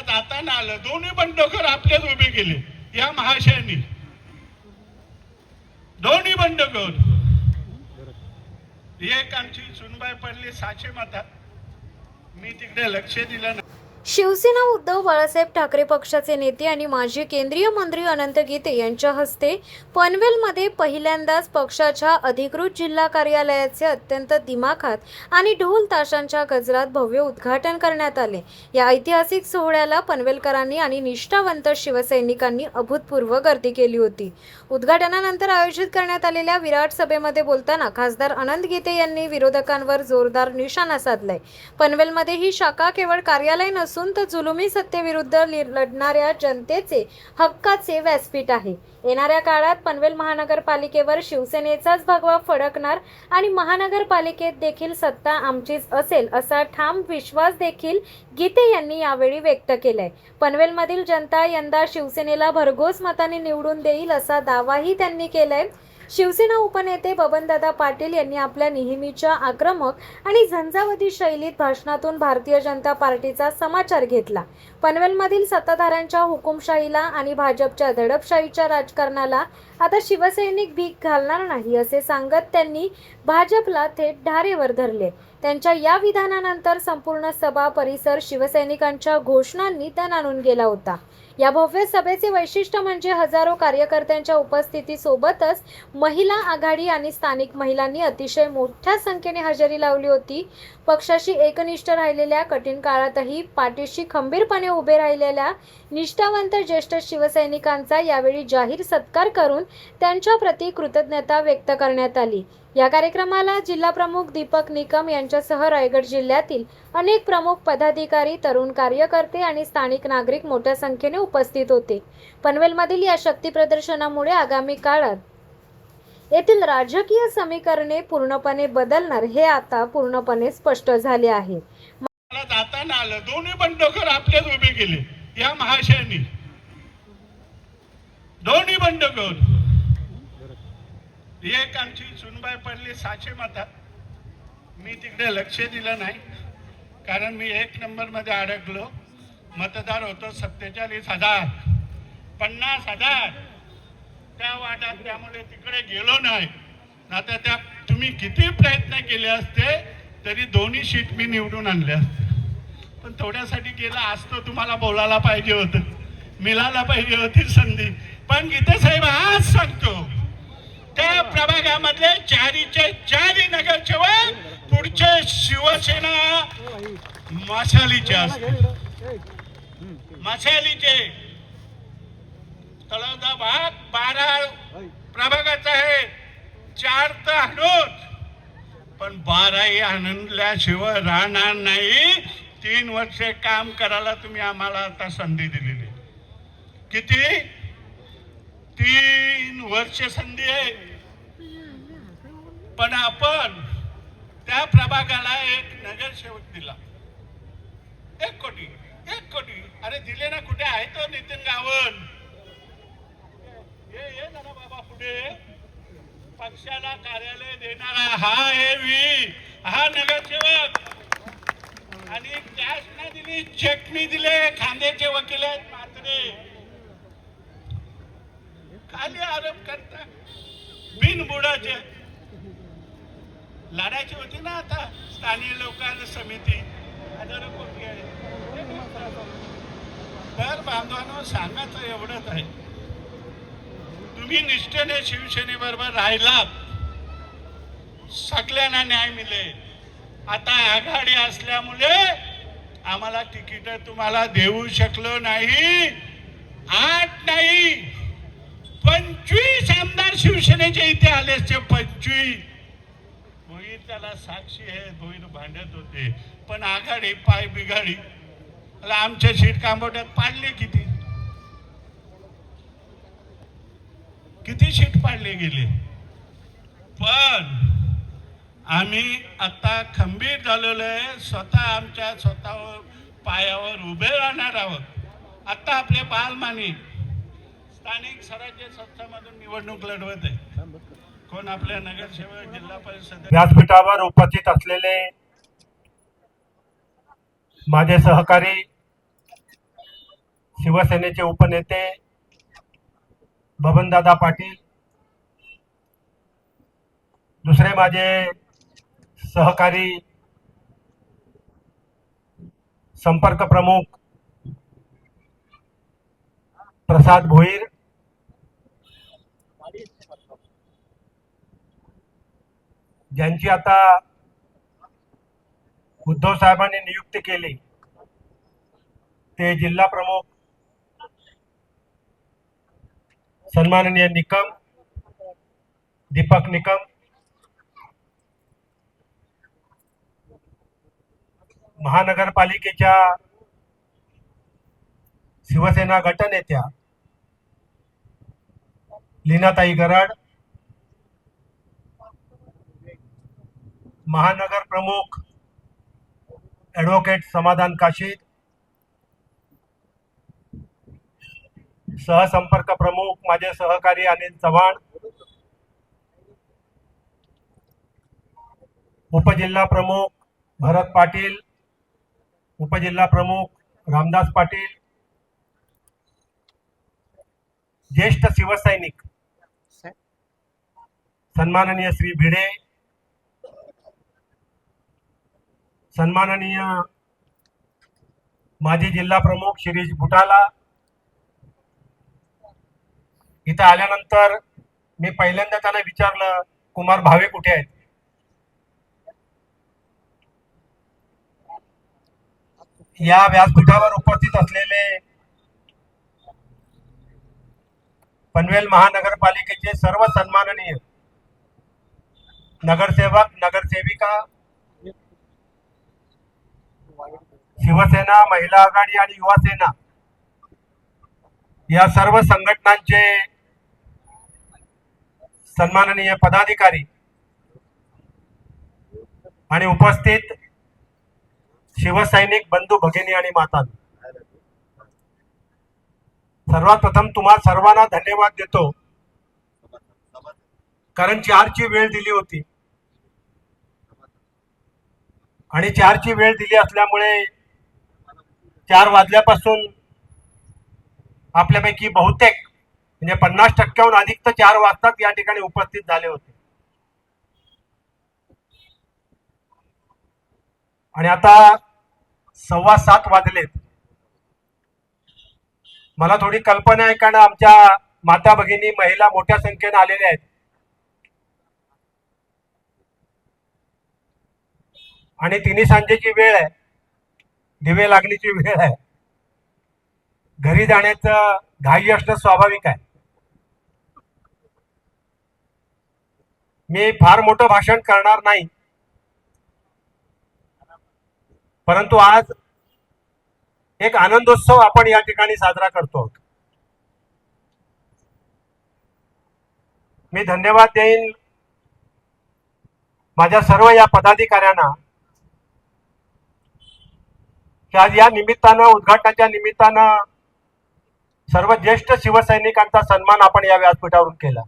जाता ना आलं, दोन्ही बंडखोर आपल्याच उभे केले या महाशयांनी, दोन्ही बंडखोर. एक आमची सुनबाई पडली 600 मतात, मी तिकडे लक्ष दिलं नाही. शिवसेना उद्धव बाळासाहेब ठाकरे पक्षाचे नेते आणि माजी केंद्रीय मंत्री अनंत गीते यांच्या हस्ते पनवेलमध्ये पहिल्यांदाच पक्षाच्या अधिकृत जिल्हा कार्यालयाचे अत्यंत दिमाखात आणि ढोल ताशांच्या गजरात भव्य उद्घाटन करण्यात आले. या ऐतिहासिक सोहळ्याला पनवेलकरांनी आणि निष्ठावंत शिवसैनिकांनी अभूतपूर्व गर्दी केली होती. उद्घाटनानंतर आयोजित करण्यात आलेल्या विराट सभेमध्ये बोलताना खासदार अनंत गीते यांनी विरोधकांवर जोरदार निशाणा साधलाय. पनवेलमध्ये ही शाखा केवळ कार्यालय नसून तर जुलुमी सत्तेविरुद्ध लढणाऱ्या जनतेचे हक्काचे व्यासपीठ आहे. येणाऱ्या काळात पनवेल महानगरपालिकेवर शिवसेनेचाच भगवा फडकणार आणि महानगरपालिकेत देखील सत्ता आमचीच असेल असा ठाम विश्वास देखील गीते यांनी यावेळी व्यक्त केलाय. पनवेलमधील जनता यंदा शिवसेनेला भरघोस मताने निवडून देईल असा दावाही त्यांनी केलाय. शिवसेना उपनेते बबनदादा पाटील यांनी आपल्या नेहमीच्या आक्रमक आणि झंझावती शैलीत भाषणातून भारतीय जनता पार्टीचा समाचार घेतला. पनवेलमधील सत्ताधाऱ्यांच्या हुकुमशाहीला आणि भाजपच्या दडपशाहीच्या राजकारणाला आता शिवसैनिक भीक घालणार नाही असे सांगत त्यांनी भाजपला थेट धारेवर धरले. त्यांच्या या विधानानंतर संपूर्ण सभा परिसर शिवसैनिकांच्या घोषणांनी दणाणून गेला होता. या भव्य सभेचे वैशिष्ट्य म्हणजे हजारो कार्यकर्त्यांच्या उपस्थितीसोबतच महिला आघाडी आणि स्थानिक महिलांनी अतिशय मोठ्या संख्येने हजेरी लावली होती. पक्षाशी एकनिष्ठ राहिलेल्या कठीण काळातही पाठीशी खंबीरपणे उभे राहिलेल्या निष्ठावंत ज्येष्ठ शिवसैनिकांचा यावेळी जाहीर सत्कार करून त्यांच्या प्रति कृतज्ञता व्यक्त करण्यात आली. या कार्यक्रमाला जिल्हाप्रमुख दीपक निकम यांच्यासह रायगड जिल्ह्यातील अनेक प्रमुख पदाधिकारी, तरुण कार्यकर्ते आणि स्थानिक नागरिक मोठ्या संख्येने उपस्थित होते. पनवेलमधील या शक्ती प्रदर्शनामुळे आगामी काळात येथील राजकीय समीकरणे पूर्णपणे बदलणार हे आता पूर्णपणे स्पष्ट झाले आहे. मला जाता ना आलं, दोन्ही बंडखोर आपल्याच उभे केले या महाशयांनी, दोन्ही बंडखोर. एक आमची सुनबाई पडली 600 मतात, मी तिकडे लक्ष दिलं नाही, कारण मी 1 नंबर मध्ये अडकलो. मतदार होतो 47,000, 50,000 त्या वाटात, त्यामुळे तिकडे गेलो नाही. आता त्या तुम्ही किती प्रयत्न केले असते तरी दोन्ही सीट मी निवडून आणले असते, पण थोड्यासाठी गेला असतो. तुम्हाला बोलायला पाहिजे होतं, मिळायला पाहिजे होती संधी. पण गीते साहेब आज सांगतो, त्या प्रभागामधले 4चे 4 नगरसेवक पुढचे शिवसेना मशालीचे असते, मशालीचे. तळोदा भाग 12 प्रभागाचा आहे, 4 तर आणूच, पण 12ही आणल्याशिवाय राहणार नाही. 3 वर्षे काम करायला तुम्ही आम्हाला आता संधी दिलेली. किती? 3 वर्ष संधी आहे. पण आपण त्या प्रभागाला एक नगरसेवक दिला, 1 कोटी. अरे दिले ना, कुठे आहे तो नितीन गावण? ये जरा बाबा पुढे. पक्षाला कार्यालय देणारा हा नगरसेवक. आणि कॅश नाही दिली, चेक नाही दिले. खांद्याचे वकील आहेत मात्रे, खाली आरोप करता बिनबुडाचे. लढायची होती ना आता स्थानिक लोकांना समिती, हजारो कोटी आहे. तर बांधवांनो, सांगायचं एवढंच आहे, तुम्ही निष्ठेने शिवसेनेबरोबर राहिलात, सगळ्यांना न्याय मिळेल. आता आघाडी असल्यामुळे आम्हाला तिकीट तुम्हाला देऊ शकलो नाही. 8 नाही 25 आमदार शिवसेनेचे इथे आले असते. 25. भोईर त्याला साक्षी आहे, भोईर भांडत होते, पण आघाडी पाय बिघाडी. आमच्या सीट कांबोट्यात पाडले किती सीट पाडले गेले. पण आम्ही आता खंबीर झालेलो आहे, स्वतः स्वतःवर पायावर उभे राहणार आहोत. आता आपले बालमानी स्थानिक स्वराज्य संस्थांमधून निवडणूक लढवत आहे. कोण? आपल्या नगरसेवक, जिल्हा परिषद. व्यासपीठावर उपस्थित असलेले माझे सहकारी शिवसेनेचे उपनेते बबनदादा पाटील, दुसरे माझे सहकारी संपर्क प्रमुख प्रसाद भोईर, ज्यांची आता उद्धव साहेबांनी नियुक्ती केली, ते जिल्हा प्रमुख सन्माननीय निकम, दीपक निकम, महानगरपालिकेच्या शिवसेना गटनेत्या लीनाताई गराड, महानगर प्रमुख ॲडव्होकेट समाधान काशीद, सहसंपर्क प्रमुख माझे सहकारी अनिल चव्हाण, उपजिल्हा प्रमुख भरत पाटील, उपजिल्हा प्रमुख रामदास पाटील, ज्येष्ठ शिवसैनिक सन्माननीय श्री भिडे, सन्माननीय माजी जिल्हा प्रमुख शिरीष बुटाला. इथं आल्यानंतर मी पहिल्यांदा त्यांना विचारलं, कुमार भावे कुठे आहेत? या व्यासपीठावर उपस्थित असलेले पनवेल महानगरपालिकेचे सर्व सन्माननीय नगरसेवक, नगरसेविका, शिवसेना, महिला आघाडी आणि युवा सेना या सर्व संघटनांचे सन्माननीय पदाधिकारी आणि उपस्थित शिवसैनिक बंधू भगिनी आणि माता, सर्वात प्रथम तुम्हा सर्वांना धन्यवाद देतो, कारण 4ची वेळ दिली होती आणि 4ची वेळ दिली असल्यामुळे 4 वाजल्यापासून आपल्यापैकी बहुतेक म्हणजे 50%हून अधिक तर 4 वाजताच या ठिकाणी उपस्थित झाले होते. आणि आता 7:15 वाजलेत. मला थोडी कल्पना आहे, कारण आमच्या माता भगिनी महिला मोठ्या संख्येने आलेल्या आहेत आणि तिन्ही सांजेची वेळ आहे, दिवे लागण्याची वेळ आहे, घरी जाण्याचं घाई असणं स्वाभाविक आहे. मी फार मोठं भाषण करणार नाही, परंतु आज एक आनंदोत्सव आपण या ठिकाणी साजरा करतो. मी धन्यवाद देईन माझ्या सर्व या पदाधिकाऱ्यांना की आज या निमित्तानं, उद्घाटनाच्या निमित्तानं सर्व ज्येष्ठ शिवसैनिकांचा सन्मान आपण या व्यासपीठावरून केला.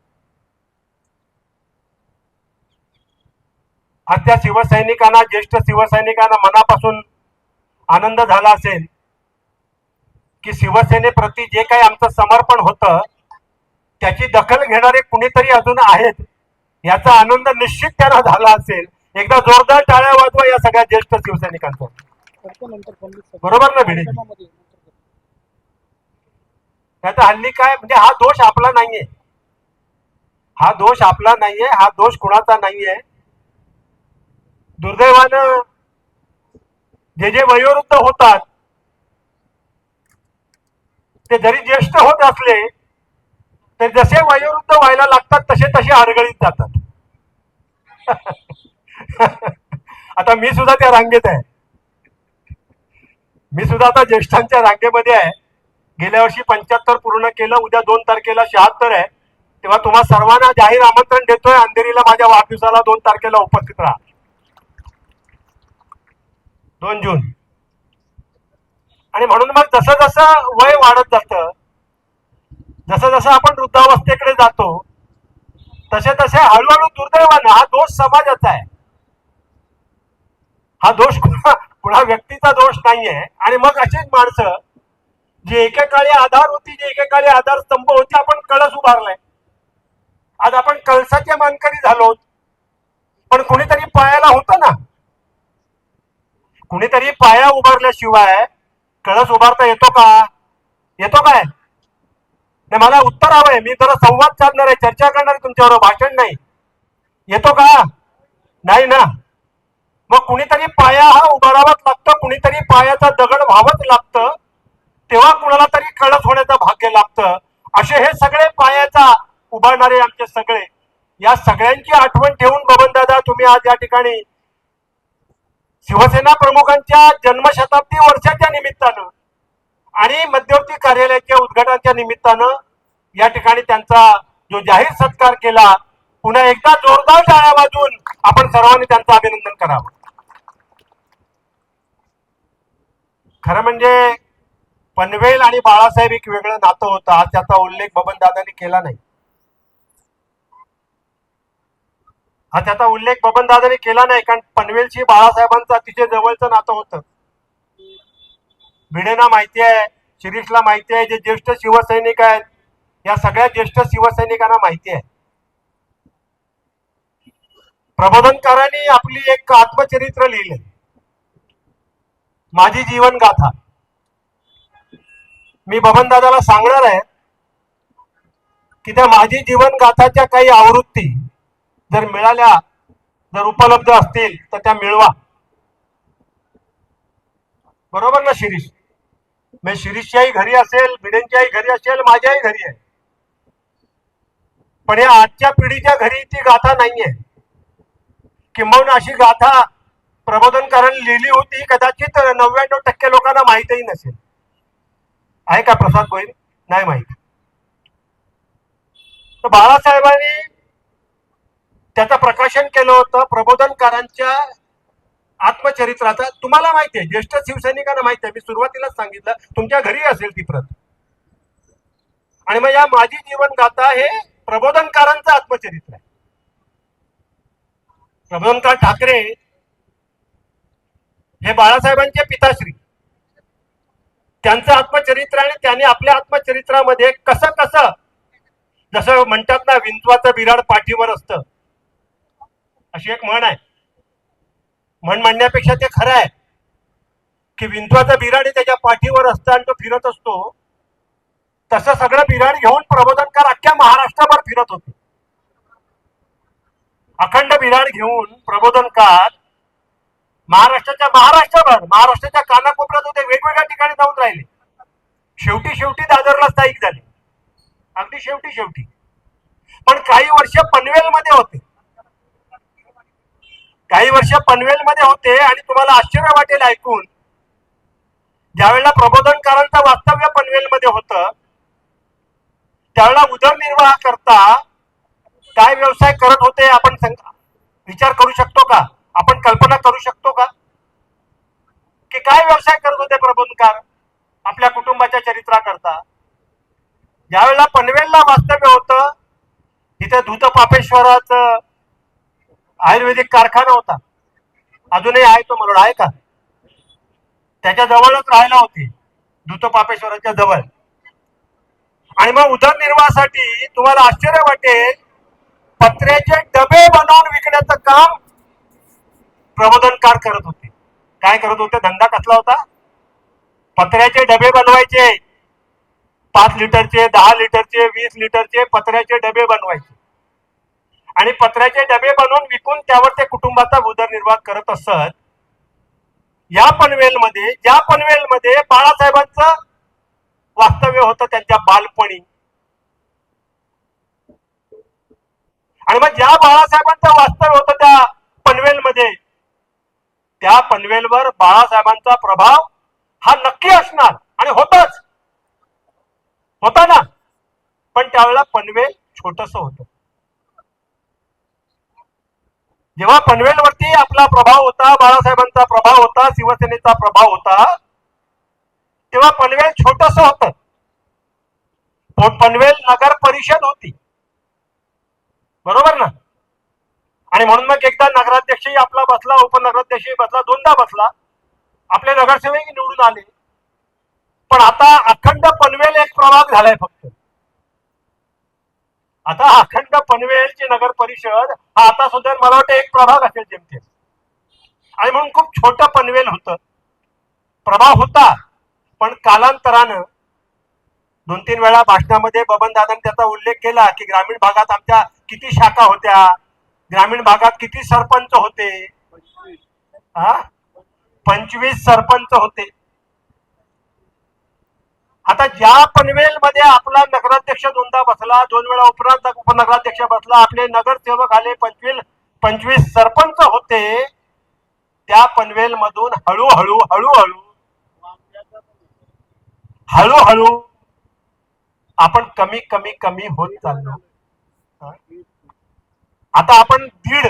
आज त्या शिवसैनिकांना, ज्येष्ठ शिवसैनिकांना मनापासून आनंद झाला असेल की शिवसेनेप्रती जे काही आमचं समर्पण होतं त्याची दखल घेणारे कुणीतरी अजून आहेत, याचा आनंद निश्चित त्यांना झाला असेल. एकदा जोरदार टाळ्या वाजवा या सगळ्या ज्येष्ठ शिवसैनिकांचा. बरोबर ना भिडे? आता हल्ली काय म्हणजे हा दोष आपला नाहीये, हा दोष आपला नाहीये, हा दोष कुणाचा नाहीये. दुर्दैवानं जे जे वयोवृद्ध होतात ते जरी ज्येष्ठ होत असले तर जसे वयोवृद्ध व्हायला लागतात तसे तसे अडगळीत जातात. आता मी सुद्धा त्या रांगेत आहे, मी सुद्धा आता ज्येष्ठांच्या रांगेमध्ये आहे. गेल्या वर्षी 75 पूर्ण केलं, उद्या 2 तारखेला 76 आहे. तेव्हा तुम्हा सर्वांना जाहीर आमंत्रण देतोय, अंधेरीला माझ्या वाढदिवसाला 2 तारखेला उपस्थित राहा, 2 जून. आणि म्हणून मग जसं जसं वय वाढत जातं, जसं जसं आपण वृद्धावस्थेकडे जातो, तसे तसे हळूहळू दुर्दैवानं हा दोष समाजाचा आहे, हा दोष कुणा व्यक्तीचा दोष नाहीये. आणि मग अशीच माणसं जी एकेकाळी आधार होती, जी एकेकाळी आधारस्तंभ होती, आपण कळस उभारलाय. आज आपण कळसाचे मानकरी झालो. पण कुणीतरी पायाला होतं ना, कुणीतरी पाया उभारल्याशिवाय कळस उभारता येतो का? येतो काय? नाही, मला उत्तर हवंय. मी जरा संवाद साधणार आहे, चर्चा करणार आहे तुमच्यावर, भाषण नाही. येतो का? नाही ना. मग कुणीतरी पाया हा उभारावाच लागतं, कुणीतरी पायाचा दगड व्हावंच लागतं, तेव्हा कुणाला तरी कळस होण्याचं भाग्य लागतं. असे हे सगळे पायाचा उभारणारे आमचे सगळे, या सगळ्यांची आठवण ठेवून बबनदादा तुम्ही आज या ठिकाणी शिवसेना प्रमुखांच्या जन्मशताब्दी वर्षाच्या निमित्तानं आणि मध्यवर्ती कार्यालयाच्या उद्घाटनाच्या निमित्तानं या ठिकाणी त्यांचा जो जाहीर सत्कार केला, पुन्हा एकदा जोरदार टाळ्या वाजवून आपण सर्वांनी त्यांचं अभिनंदन करावं. खरं म्हणजे पनवेल आणि बाळासाहेब एक वेगळं नातं होतं. आज त्याचा उल्लेख बबनदादांनी केला नाही. हा त्याचा उल्लेख बबनदादांनी केला नाही, कारण पनवेलशी बाळासाहेबांचं अतिशय जवळचं नातं होतं. भिडेंना माहिती आहे, शिरीषला माहिती आहे, जे ज्येष्ठ शिवसैनिक आहेत, या सगळ्या ज्येष्ठ शिवसैनिकांना माहिती आहे. प्रबोधनकारांनी आपली एक आत्मचरित्र लिहिलंय, माझी जीवन गाथा. मी बबनदादाला सांगणार आहे की त्या माझी जीवन गाथाच्या काही आवृत्ती जर मिळाल्या, जर उपलब्ध असतील तर त्या मिळवा. बरोबर ना शिरीष? मी शिरीषच्याही घरी असेल, भिडेंच्याही घरी असेल, माझ्याही घरी आहे. पण या आजच्या पिढीच्या घरी ती गाथा नाहीये. किंबहुना अशी गाथा प्रबोधनकारांनी लिहिली होती, कदाचित 99% लोकांना माहितही नसेल. आहे का प्रसाद गोयल? नाही माहिती. तर बाळासाहेबांनी त्याचं प्रकाशन केलं होतं प्रबोधनकारांच्या आत्मचरित्राचा. तुम्हाला माहिती आहे, ज्येष्ठ शिवसैनिकांना माहिती आहे, मी सुरुवातीलाच सांगितलं, तुमच्या घरी असेल ती प्रत. आणि मग या माझी जीवन गाथा हे प्रबोधनकारांचं आत्मचरित्र आहे. प्रबोधनकार ठाकरे हे बाळासाहेबांचे पिताश्री, त्यांचं आत्मचरित्र. आणि त्यांनी आपल्या आत्मचरित्रामध्ये कसं कसं, जसं म्हणतात ना, विंचवाचं बिराड पाठीवर असतं, अशी एक म्हण आहे. म्हण म्हणण्यापेक्षा ते खरं आहे की विंचवाचं बिराड हे त्याच्या पाठीवर असतं आणि तो फिरत असतो. तसं सगळं बिराड घेऊन प्रबोधनकार अख्ख्या महाराष्ट्रभर फिरत होते. अखंड बिराड घेऊन प्रबोधनकार महाराष्ट्राभर, महाराष्ट्राच्या कानाकोपऱ्यात होते, वेगवेगळ्या ठिकाणी जाऊन राहिले. शेवटी दादरला स्थायिक झाले, अगदी शेवटी. पण काही वर्ष पनवेलमध्ये होते, आणि तुम्हाला आश्चर्य वाटेल ऐकून, ज्यावेळेला प्रबोधनकारांचं वास्तव्य पनवेलमध्ये होतं, त्यावेळेला उदरनिर्वाह करता काय व्यवसाय करत होते आपण विचार करू शकतो का? आपण कल्पना करू शकतो का की काय व्यवसाय करत होते प्रबोधनकार आपल्या कुटुंबाच्या चरित्राकरता? ज्यावेळेला पनवेलला वास्तव्य होतं, तिथे धूतपापेश्वराचं आयुर्वेदिक कारखाना होता, अजूनही आहे तो, म्हणून आहे का? त्याच्या जवळच राहायला होते, धूतपापेश्वराच्या जवळ. आणि मग उदरनिर्वाहासाठी तुम्हाला आश्चर्य वाटेल, पत्र्याचे डबे बनवून विकण्याचं काम प्रबोधनकार करत होते. काय करत होते? धंदा कसला होता? पत्र्याचे डबे बनवायचे, 5 लिटरचे, 10 लिटरचे, 20 लिटरचे पत्र्याचे डबे बनवायचे. आणि पत्र्याचे डबे बनवून विकून त्यावर ते कुटुंबाचा उदरनिर्वाह करत असत. ज्या पनवेलमध्ये बाळासाहेबांचं वास्तव्य होतं त्यांच्या बालपणी. आणि मग ज्या बाळासाहेबांचं वास्तव्य होतं त्या पनवेलमध्ये, त्या पनवेलवर बाळासाहेबांचा प्रभाव हा नक्की असणार, आणि होता ना. पण त्यावेळेला पनवेल छोटस होतं. जेव्हा पनवेलवरती आपला प्रभाव होता, बाळासाहेबांचा प्रभाव होता, शिवसेनेचा प्रभाव होता, तेव्हा पनवेल छोटस होतं. पनवेल नगर परिषद होती, बरोबर ना? आणि म्हणून मग एकदा नगराध्यक्षही आपला बसला, उपनगराध्यक्षही बसला, 2दा बसला. आपले नगरसेवक निवडून आले. पण आता अखंड पनवेल एक प्रभाग झालाय फक्त. आता अखंड पनवेलची नगर परिषद हा आता सुद्धा मला वाटतं एक प्रभाग असेल जेमतेम. आणि म्हणून खूप छोटं पनवेल होतं, प्रभाव होता. पण कालांतरानं 2-3 वेळा भाषणामध्ये बबनदादांनी त्याचा उल्लेख केला की ग्रामीण भागात आमच्या किती शाखा होत्या, ग्रामीण भागात किती सरपंच होते. 25 सरपंच होते. आता ज्या पनवेल मध्ये आपला नगराध्यक्ष दोनदा बसला, 2 वेळा उपनगराध्यक्ष बसला, आपले नगरसेवक आले, 25 सरपंच होते, त्या पनवेल मधून हळूहळू हळूहळू हळूहळू आपण कमी कमी कमी होत चाललो. आता आपण 1.5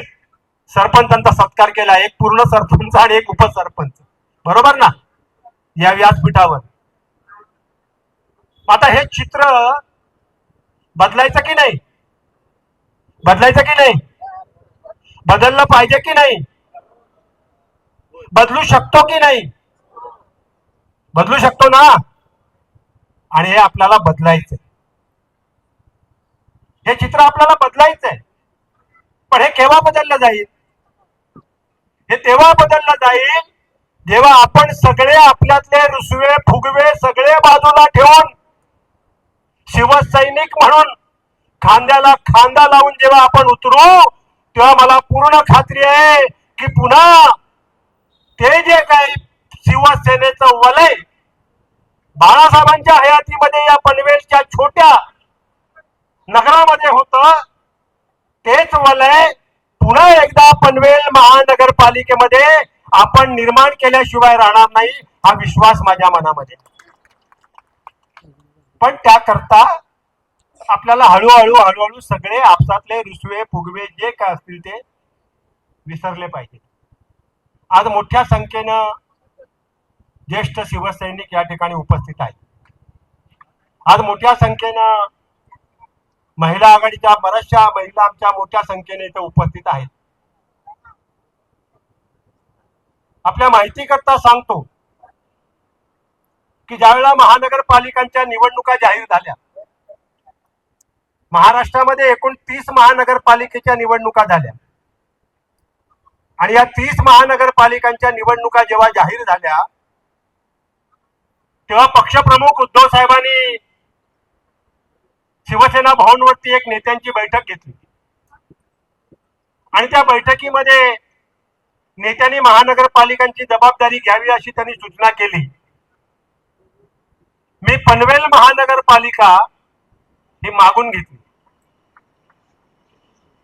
सरपंचांचा सत्कार केला, एक पूर्ण सरपंच आणि एक उपसरपंच, बरोबर ना, या व्यासपीठावर. आता हे चित्र बदलायचं की नाही, बदलायचं की नाही, बदललं पाहिजे की नाही, बदलू शकतो की नाही, बदलू शकतो ना. आणि हे आपल्याला बदलायचंय, हे चित्र आपल्याला बदलायचंय. पण हे केव्हा बदललं जाईल, हे तेव्हा बदललं जाईल जेव्हा आपण सगळे आपल्यातले रुसवे फुगवे सगळे बाजूला ठेवून शिवसैनिक म्हणून खांद्याला खांदा लावून जेव्हा आपण उतरू, तेव्हा मला पूर्ण खात्री आहे की पुन्हा ते जे काही शिवसेनेचं वलय बाळासाहेबांच्या हयातीमध्ये या पनवेलच्या छोट्या नगरामध्ये होतं, तेच वलय पुन्हा एकदा पनवेल महानगरपालिकेमध्ये आपण निर्माण केल्याशिवाय राहणार नाही, हा विश्वास माझ्या मनामध्ये. पण त्याकरता आपल्याला हळूहळू हळूहळू सगळे आपसातले रुसवे फुगवे जे काय असतील ते विसरले पाहिजे. आज मोठ्या संख्येनं ज्येष्ठ शिवसैनिक या ठिकाणी उपस्थित आहेत. आज मोठ्या संख्येनं महिला आघाडीच्या बऱ्याचशा महिला आमच्या मोठ्या संख्येने इथे उपस्थित आहेत. आपल्या माहिती करता सांगतो की ज्यावेळेला महानगरपालिकांच्या निवडणुका जाहीर झाल्या, महाराष्ट्रामध्ये एकूण 30 महानगरपालिकेच्या निवडणुका झाल्या. आणि या 30 महानगरपालिकांच्या निवडणुका जेव्हा जाहीर झाल्या, तेव्हा पक्षप्रमुख उद्धव साहेबांनी शिवसेना भवनवरती एक नेत्यांची बैठक घेतली. आणि त्या बैठकीमध्ये नेत्यांनी महानगरपालिकांची जबाबदारी घ्यावी अशी त्यांनी सूचना केली. मी पनवेल महानगरपालिका ही मागून घेतली.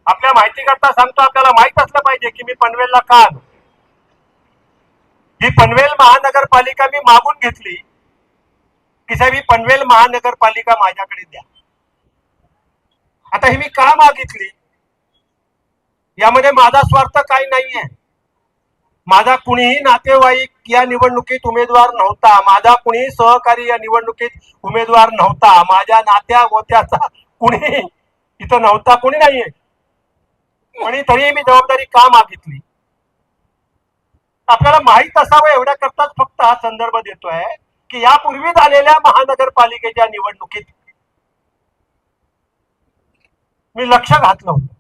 आपल्या माहिती करता सांगतो, आपल्याला माहित असलं पाहिजे की मी पनवेलला का आलो. ही पनवेल महानगरपालिका मी मागून घेतली की साहेब ही पनवेल महानगरपालिका माझ्याकडे द्या. आता ही मी का मागितली, यामध्ये माझा स्वार्थ काही नाहीये. माझा कुणीही नातेवाईक या निवडणुकीत उमेदवार नव्हता, माझा कुणीही सहकारी या निवडणुकीत उमेदवार नव्हता, माझ्या नात्या गोत्याचा कुणी इथं नव्हता, कुणी नाहीये. आणि तरी मी जबाबदारी का मागितली, आपल्याला माहित असावं एवढ्या करताच फक्त हा संदर्भ देतोय की यापूर्वी झालेल्या महानगरपालिकेच्या निवडणुकीत मी लक्ष घातलं होतं.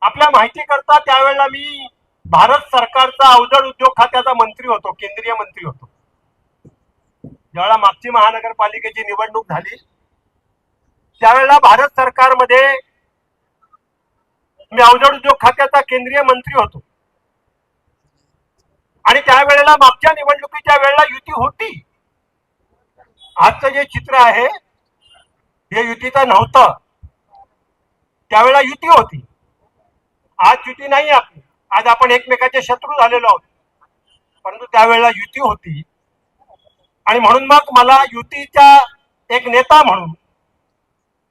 आपल्या माहिती करता त्यावेळेला मी भारत सरकारचा अवजड उद्योग खात्याचा मंत्री होतो, केंद्रीय मंत्री होतो. ज्यावेळेला मागची महानगरपालिकेची निवडणूक झाली त्यावेळेला भारत सरकारमध्ये मी अवजड उद्योग खात्याचा केंद्रीय मंत्री होतो. आणि त्यावेळेला मागच्या निवडणुकीच्या वेळेला युती होती. आजचं जे चित्र आहे हे युतीचं नव्हतं, त्यावेळेला युती होती. आज युती नाही आपली, आज आपण एकमेकाचे शत्रू झालेलो आहोत. परंतु त्यावेळेला युती होती. आणि म्हणून मग मला युतीचा एक नेता म्हणून,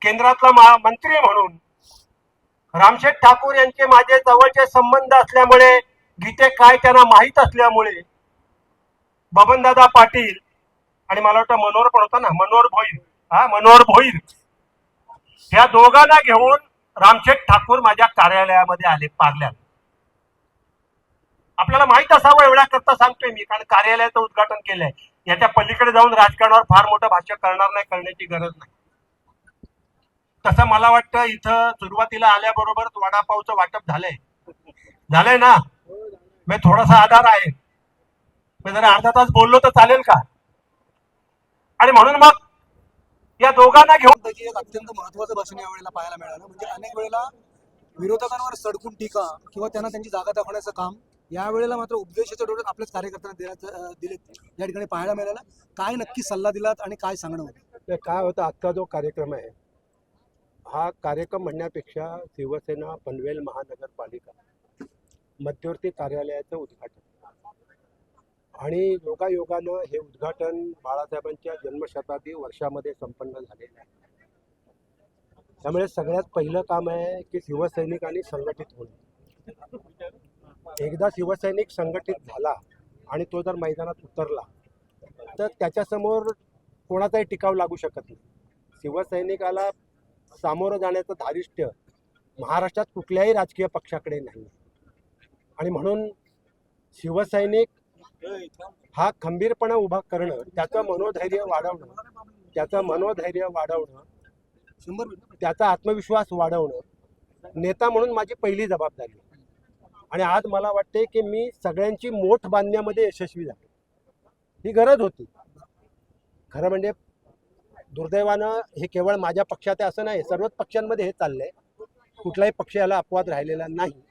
केंद्रातला मंत्री म्हणून रामशेठ ठाकूर यांचे माझे जवळचे संबंध असल्यामुळे, गीते काय त्यांना माहीत असल्यामुळे बबनदादा पाटील आणि मला वाटतं मनोहर पण होता ना, मनोहर भोईर, या दोघांना घेऊन रामशेठ ठाकूर माझ्या कार्यालयामध्ये आले पार्ल्यात. आपल्याला माहित असावं एवढ्या करता सांगतोय मी, कारण कार्यालयाचं उद्घाटन केलंय. याच्या पलीकडे जाऊन राजकारणावर फार मोठं भाष्य करणार नाही, करण्याची गरज नाही. तसं मला वाटतं इथं सुरुवातीला आल्याबरोबर वडापावचं वाटप झालंय ना. मी थोडासा आधार आहे, मी जरा अर्धा तास बोललो तर चालेल का? आणि म्हणून मग या दोघांना घेऊन पैकी एक अत्यंत महत्त्वाचं भाषण यावेळेला पाहायला मिळालं. म्हणजे अनेक वेळेला विरोधकांवर सडकून टीका किंवा त्यांना त्यांची जागा दाखवण्याचं काम, यावेळेला मात्र उपदेशाच्या डोळ्यात आपल्याच कार्यकर्त्यांना दिले या ठिकाणी पाहायला मिळालं. काय नक्की सल्ला दिलात आणि काय सांगणं होतं? काय होतं, आजचा जो कार्यक्रम आहे हा कार्यक्रम म्हणण्यापेक्षा शिवसेना पनवेल महानगरपालिका मध्यवर्ती कार्यालयाचं उद्घाटन आणि योगायोगानं हे उद्घाटन बाळासाहेबांच्या जन्मशताब्दी वर्षामध्ये संपन्न झालेलं आहे. त्यामुळे सगळ्यात पहिलं काम आहे की शिवसैनिकांनी संघटित होणं. एकदा शिवसैनिक संघटित झाला आणि तो जर मैदानात उतरला तर त्याच्यासमोर कोणाचाही टिकाव लागू शकत नाही. शिवसैनिकाला सामोरं जाण्याचं धारिष्ट्य महाराष्ट्रात कुठल्याही राजकीय पक्षाकडे नाही आणि म्हणून शिवसैनिक हा खंबीरपणा उभा करणं, त्याचं मनोधैर्य वाढवणं, त्याचा आत्मविश्वास वाढवणं नेता म्हणून माझी पहिली जबाबदारी. आणि आज मला वाटते की मी सगळ्यांची मोठ बांधण्यामध्ये यशस्वी झालो. ही गरज होती. खरं म्हणजे दुर्दैवानं हे केवळ माझ्या पक्षात आहे असं नाही, सर्वच पक्षांमध्ये हे चाललंय. कुठलाही पक्ष याला अपवाद राहिलेला नाही.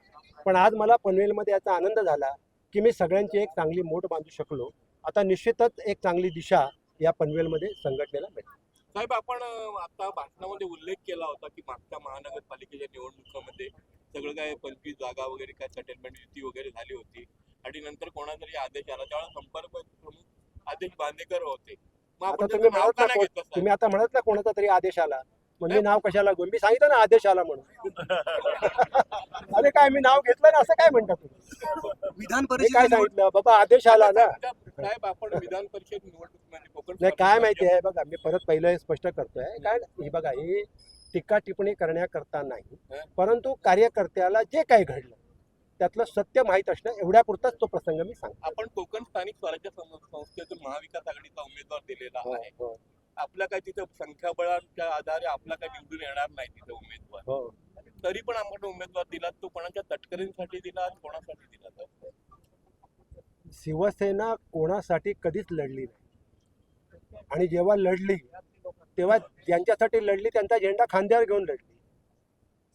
पण आज मला पनवेलमध्ये याचा आनंद झाला की मी सगळ्यांची एक चांगली मोठ बांधू शकलो. आता निश्चितच एक चांगली दिशा या पनवेलमध्ये संघटनेला मिळेल. साहेब, आपण आता भाषणामध्ये उल्लेख केला होता की मागच्या महानगरपालिकेच्या निवडणुकामध्ये सगळं काय 25 जागा वगैरे काय सेटलमेंट युती वगैरे झाली होती आणि नंतर कोणातरी आदेश आला, त्यावेळेस संपर्क प्रमुख आदेश बांदेकर होते. मग आता आपण तुम्ही त्याचं नाव म्हणत का ना नाही घेतलं साहेब? तुम्ही आता म्हणत ना कोणाचा तरी आदेश आला म्हणजे नाव कशाला घेऊन? मी सांगितलं ना आदेश आला म्हणून. अरे काय मी नाव घेतलं ना असं काय म्हणता तुम्ही? विधान मी काय परिषदेच्या सांगितलं बाबा, आदेश आला ना. साहेब, आपण विधान परिषद निवडणुकीमध्ये कोकण नाही काय माहिती आहे बघा, मी परत पहिलं हे स्पष्ट करतोय. कारण ही बघा, ही टीका टिप्पणी करण्याकरता नाही, परंतु कार्यकर्त्याला जे काही घडलं त्यातलं सत्य माहीत असणं एवढ्यापुरताच तो प्रसंग मी सांगतो. आपण कोकण स्थानिक स्वराज्य संस्थेतून महाविकास आघाडीचा उमेदवार दिलेला आहे. हो, आपला काय तिथं संख्याबळाच्या आधारे आपला काय निवडून येणार नाही तिथं उमेदवार. हो. तरी पण आपण उमेदवार दिला, तो कोणाच्या तटकरींसाठी दिला, कोणासाठी दिला? तर शिवसेना कोणासाठी कधीच लढली नाही आणि जेव्हा लढली तेव्हा ज्यांच्यासाठी लढली त्यांचा झेंडा खांद्यावर घेऊन लढली.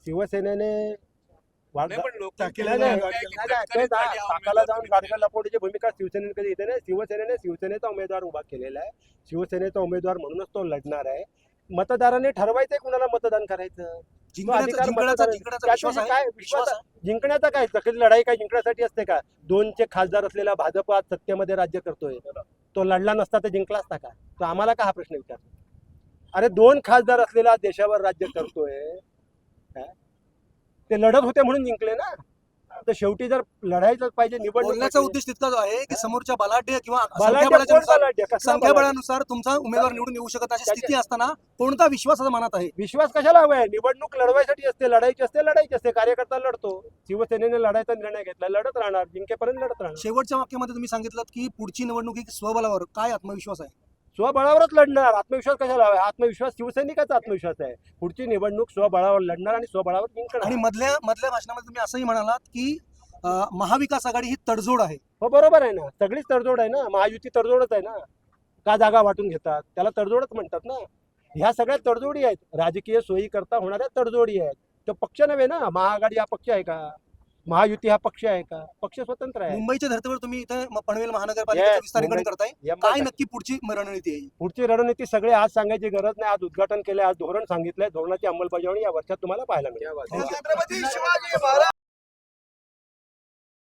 शिवसेनेने नाही, पण लोकांची नाही, नाही, भूमिका आहे की नाही, नाही, तटकरींसाठी हा टाकाला उमेदवार जाऊन गाडगा लपवण्याची भूमिका शिवसेनेने कधी येते नाही. शिवसेनेचा उमेदवार उभा केलेला आहे. शिवसेनेचा उमेदवार म्हणूनच तो लढणार आहे. मतदारांनी ठरवायचंय कुणाला मतदान करायचं. जिंकण्याचा विश्वास आहे. विश्वास आहे. जिंकण्याचा काय, सगळी लढाई काय जिंकण्यासाठी असते का? 2चे खासदार असलेला भाजप आज सत्तेमध्ये राज्य करतोय. तो लढला नसता तर जिंकला असता का? तो आम्हाला का हा प्रश्न विचारतो? अरे 2 खासदार असलेला देशावर राज्य करतोय, ते लढत होते म्हणून जिंकले ना. तर शेवटी जर लढायचं पाहिजे बोलण्याचा उद्देश तितकाच आहे की समोरच्या बलाढ्य किंवा निवडणूक संख्याबळानुसार तुमचा उमेदवार निवडून येऊ शकत अशी स्थिती असताना कोणता विश्वास आता मनात आहे? विश्वास कशाला हवाय? निवडणूक लढवायसाठी असते, लढायची असते. कार्यकर्ता लढतो. शिवसेनेने लढायचा निर्णय घेतला, लढत राहणार, जिंकेपर्यंत लढत राहणार. शेवटच्या वाक्यामध्ये तुम्ही सांगितलं की पुढची निवडणूक ही स्वबलावर, काय आत्मविश्वास आहे? स्वबळावरच लढणार. आत्मविश्वास कशाला हवा? आत्मविश्वास शिवसैनिकाचा आत्मविश्वास आहे. पुढची निवडणूक स्वबळावर लढणार आणि स्वबळावर जिंकणार. आणि मधल्या भाषणामध्ये तुम्ही असंही म्हणालात की महाविकास आघाडी ही तडजोड आहे. हो, बरोबर आहे ना. सगळीच तडजोड आहे ना. महायुती तडजोडच आहे ना. का जागा वाटून घेतात त्याला तडजोडच म्हणतात ना. ह्या सगळ्या तडजोडी आहेत, राजकीय सोयी करता होणाऱ्या तडजोडी आहेत. तो पक्ष नव्हे ना. महाआघाडी हा पक्ष आहे का? महायुती हा पक्ष आहे का? पक्ष स्वतंत्र आहे. मुंबईच्या धर्तीवर तुम्ही इथं पनवेल महानगरपालिकेचं विस्तारीकरण करताय. काय नक्की पुढची रणनीती आहे? पुढची रणनीती सगळे आज सांगायची गरज नाही. आज उद्घाटन केलंय, आज धोरण सांगितलंय. धोरणाची अंमलबजावणी या वर्षात तुम्हाला पाहायला मिळेल.